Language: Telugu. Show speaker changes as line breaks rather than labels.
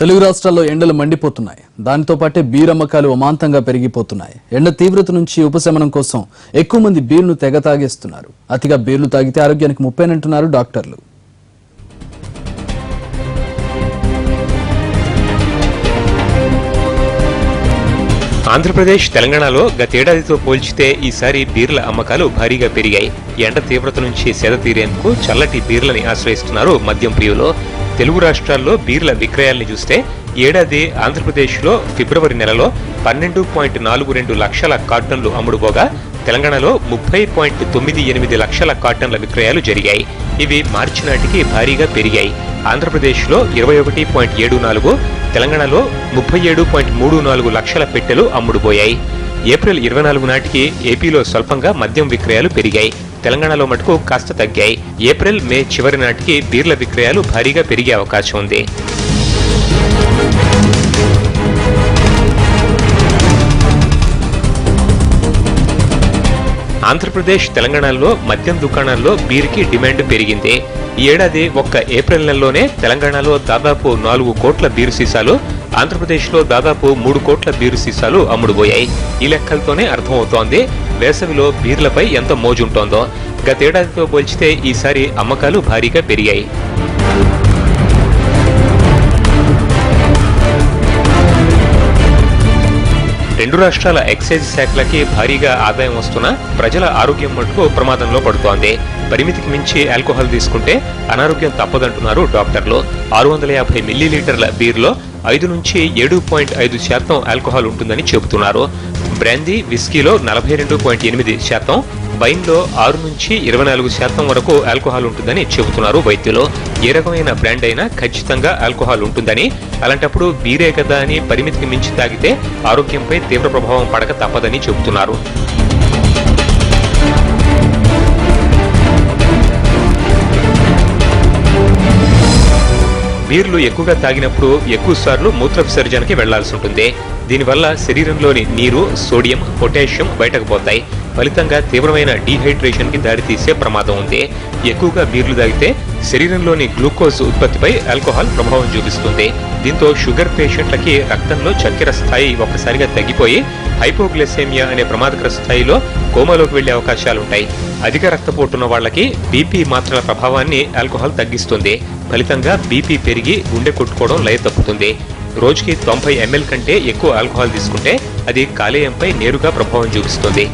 తెలుగు రాష్ట్రాల్లో ఎండలు మండిపోతున్నాయి. దానితో పాటే బీర్ అమ్మకాలు అమాంతంగా పెరిగిపోతున్నాయి. ఎండ తీవ్రత నుంచి ఉపశమనం కోసం ఎక్కువ మంది బీర్ను తెగ తాగేస్తున్నారు. అతిగా బీర్లు తాగితే ఆరోగ్యానికి ముప్పేనంటున్నారు డాక్టర్లు.
ఆంధ్రప్రదేశ్, తెలంగాణలో గతేడాదితో పోల్చితే ఈసారి బీర్ల అమ్మకాలు భారీగా పెరిగాయి. ఎండ తీవ్రత నుంచి సేద తీరేందుకు చల్లటి బీర్లని ఆశ్రయిస్తున్నారు మద్యం ప్రియులు. తెలుగు రాష్ట్రాల్లో బీర్ల విక్రయాల్ని చూస్తే ఏడాది ఆంధ్రప్రదేశ్లో ఫిబ్రవరి నెలలో 12.42 లక్షల కార్టన్లు అమ్ముడుపోగా తెలంగాణలో 30.98 లక్షల కార్టన్ల విక్రయాలు జరిగాయి. ఇవి మార్చి నాటికి భారీగా పెరిగాయి. ఆంధ్రప్రదేశ్లో 21.74, తెలంగాణలో 37.34 లక్షల పెట్టెలు అమ్ముడుపోయాయి. ఏప్రిల్ 24 నాటికి ఏపీలో స్వల్పంగా మద్యం విక్రయాలు పెరిగాయి. తెలంగాణలో మటుకు కాస్త తగ్గాయి. ఏప్రిల్, మే చివరి నాటికి బీర్ల విక్రయాలు భారీగా పెరిగే అవకాశం ఉంది. ఆంధ్రప్రదేశ్, తెలంగాణలో మద్యం దుకాణాల్లో బీర్కి డిమాండ్ పెరిగింది. ఈ ఏడాది ఒక్క ఏప్రిల్ నెలలోనే తెలంగాణలో దాదాపు 4 కోట్ల బీరు సీసాలు, ఆంధ్రప్రదేశ్లో దాదాపు 3 కోట్ల బీరు సీసాలు అమ్ముడుపోయాయి. ఈ లెక్కలతోనే అర్థమవుతోంది వేసవిలో బీర్లపై ఎంత మోజుంటోందో. గతేడాదితో పోల్చితే ఈసారి అమ్మకాలు భారీగా పెరిగాయి. రెండు రాష్ట్రాల ఎక్సైజ్ శాఖలకి భారీగా ఆదాయం వస్తున్నా ప్రజల ఆరోగ్యం మటుకు ప్రమాదంలో పడుతోంది. పరిమితికి మించి ఆల్కహాల్ తీసుకుంటే అనారోగ్యం తప్పదంటున్నారు డాక్టర్లు. 650 మిల్లీలీటర్ల బీర్లో 5 నుంచి 7.5% ఆల్కహాల్ ఉంటుందని చెబుతున్నారు. బ్రాందీ, విస్కీలో 42.8%, వైన్లో 6 నుంచి 24% వరకు ఆల్కహాల్ ఉంటుందని చెబుతున్నారు వైద్యులు. ఏ రకమైన బ్రాండ్ అయినా ఖచ్చితంగా ఆల్కహాల్ ఉంటుందని, అలాంటప్పుడు బీరే కదా అని పరిమితికి మించి తాగితే ఆరోగ్యంపై తీవ్ర ప్రభావం పడక తప్పదని చెబుతున్నారు. బీర్లు ఎక్కువగా తాగినప్పుడు ఎక్కువ సార్లు మూత్ర విసర్జనకి వెళ్లాల్సి ఉంటుంది. దీనివల్ల శరీరంలోని నీరు, సోడియం, పొటాషియం బయటకు పోతాయి. ఫలితంగా తీవ్రమైన డీహైడ్రేషన్ కి దారితీసే ప్రమాదం ఉంది. ఎక్కువగా బీర్లు తాగితే శరీరంలోని గ్లూకోజ్ ఉత్పత్తిపై ఆల్కహాల్ ప్రభావం చూపిస్తుంది. దీంతో షుగర్ పేషెంట్లకి రక్తంలో చక్కెర స్థాయి ఒక్కసారిగా తగ్గిపోయి హైపోగ్లైసెమియా అనే ప్రమాదకర స్థాయిలో కోమాలోకి వెళ్లే అవకాశాలుంటాయి. అధిక రక్తపోటున్న వాళ్లకి బీపీ మాత్రల ప్రభావాన్ని ఆల్కహాల్ తగ్గిస్తుంది. ఫలితంగా బీపీ పెరిగి గుండె కొట్టుకోవడం లయ తప్పుతుంది. రోజుకి 90 ml కంటే ఎక్కువ ఆల్కహాల్ తీసుకుంటే అది కాలేయంపై నేరుగా ప్రభావం చూపిస్తుంది.